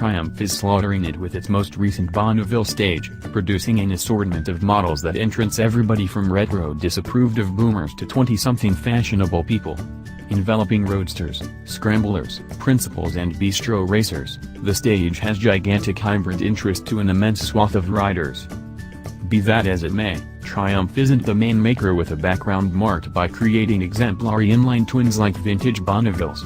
Triumph is slaughtering it with its most recent Bonneville stage, producing an assortment of models that entrance everybody from retro disapproved of boomers to 20-something fashionable people. Enveloping roadsters, scramblers, principals and bistro racers, the stage has gigantic hybrid interest to an immense swath of riders. Be that as it may, Triumph isn't the main maker with a background marked by creating exemplary inline twins like vintage Bonnevilles.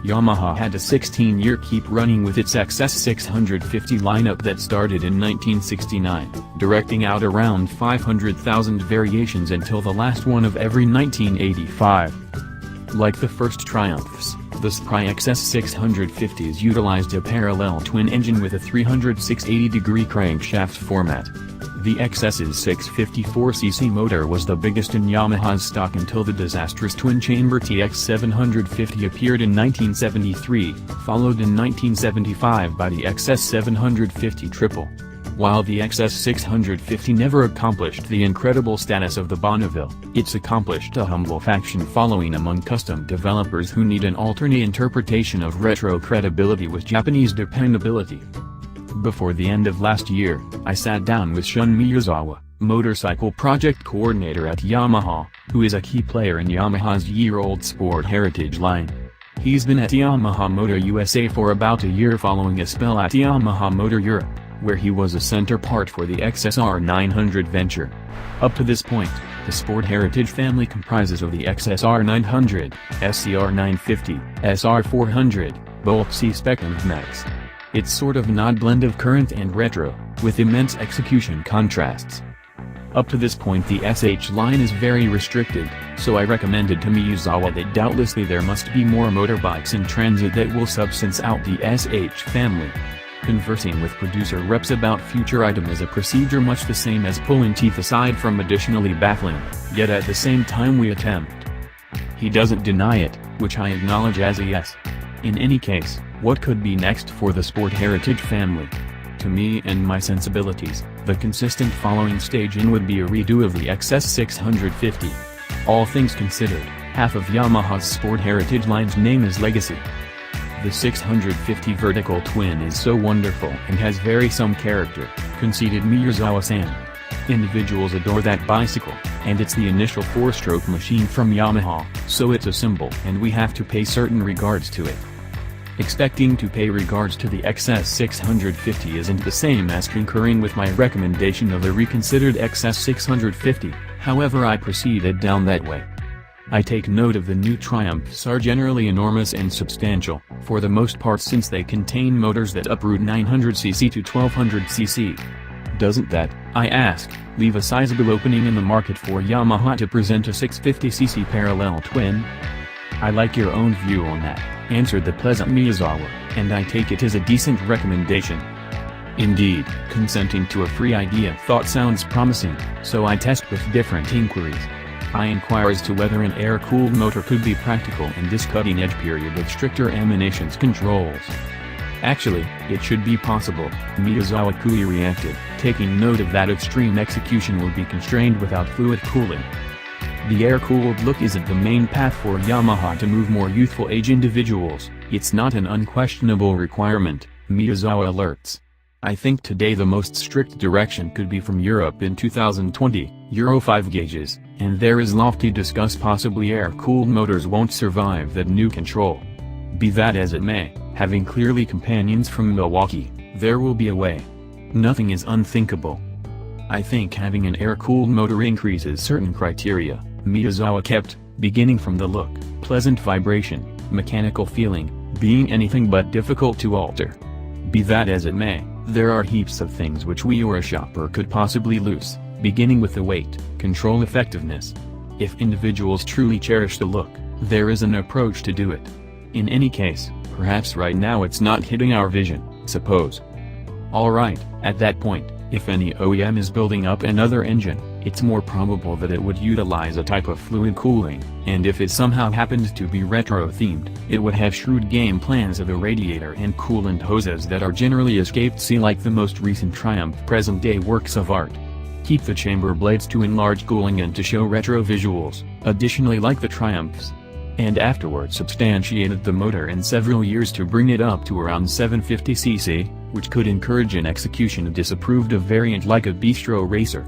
Yamaha had a 16-year keep running with its XS650 lineup that started in 1969, directing out around 500,000 variations until the last one of every 1985. Like the first Triumphs, the Spry XS650s utilized a parallel twin engine with a 360-degree crankshaft format. The XS's 654cc motor was the biggest in Yamaha's stock until the disastrous twin-chamber TX750 appeared in 1973, followed in 1975 by the XS750 Triple. While the XS650 never accomplished the incredible status of the Bonneville, it's accomplished a humble faction following among custom developers who need an alternate interpretation of retro credibility with Japanese dependability. Before the end of last year, I sat down with Shun Miyazawa, motorcycle project coordinator at Yamaha, who is a key player in Yamaha's year-old sport heritage line. He's been at Yamaha Motor USA for about a year following a spell at Yamaha Motor Europe, where he was a center part for the XSR 900 venture. Up to this point, the sport heritage family comprises of the XSR 900, SCR 950, SR 400, both C-Spec and Max. It's sort of an odd blend of current and retro, with immense execution contrasts. Up to this point the SH line is very restricted, so I recommended to Miyazawa that doubtlessly there must be more motorbikes in transit that will substance out the SH family. Conversing with producer reps about future item is a procedure much the same as pulling teeth aside from additionally baffling, yet at the same time we attempt. He doesn't deny it, which I acknowledge as a yes. In any case, what could be next for the sport heritage family? To me and my sensibilities, the consistent following stage in would be a redo of the XS650. All things considered, half of Yamaha's sport heritage line's name is legacy. The 650 vertical twin is so wonderful and has very some character, conceded Miyazawa-san. Individuals adore that bicycle, and it's the initial four-stroke machine from Yamaha, so it's a symbol and we have to pay certain regards to it. Expecting to pay regards to the XS650 isn't the same as concurring with my recommendation of the reconsidered XS650, however I proceeded down that way. I take note of the new Triumphs are generally enormous and substantial, for the most part since they contain motors that uproot 900cc to 1200cc. Doesn't that, I ask, leave a sizable opening in the market for Yamaha to present a 650cc parallel twin? I like your own view on that, answered the pleasant Miyazawa, and I take it as a decent recommendation. Indeed, consenting to a free idea thought sounds promising, so I test with different inquiries. I inquire as to whether an air-cooled motor could be practical in this cutting-edge period of stricter emissions controls. Actually, it should be possible, Miyazawa coolly reacted, taking note of that extreme execution would be constrained without fluid cooling. The air-cooled look isn't the main path for Yamaha to move more youthful age individuals, it's not an unquestionable requirement, Miyazawa alerts. I think today the most strict direction could be from Europe in 2020, Euro 5 gauges, and there is lofty discuss possibly air-cooled motors won't survive that new control. Be that as it may, having clearly companions from Milwaukee, there will be a way. Nothing is unthinkable. I think having an air-cooled motor increases certain criteria, Miyazawa kept, beginning from the look, pleasant vibration, mechanical feeling, being anything but difficult to alter. Be that as it may, there are heaps of things which we or a shopper could possibly lose, beginning with the weight, control effectiveness. If individuals truly cherish the look, there is an approach to do it. In any case, perhaps right now it's not hitting our vision, suppose. Alright, at that point, if any OEM is building up another engine, it's more probable that it would utilize a type of fluid cooling, and if it somehow happened to be retro-themed, it would have shrewd game plans of a radiator and coolant hoses that are generally escaped sea like the most recent Triumph present-day works of art. Keep the chamber blades to enlarge cooling and to show retro visuals, additionally like the Triumphs. And afterwards substantiated the motor in several years to bring it up to around 750cc, which could encourage an execution disapproved of variant like a bistro racer.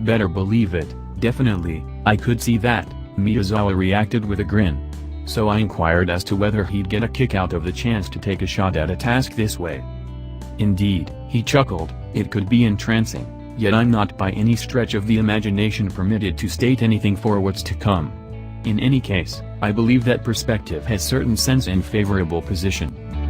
Better believe it, definitely, I could see that, Miyazawa reacted with a grin. So I inquired as to whether he'd get a kick out of the chance to take a shot at a task this way. Indeed, he chuckled, it could be entrancing, yet I'm not by any stretch of the imagination permitted to state anything for what's to come. In any case, I believe that perspective has certain sense and favorable position.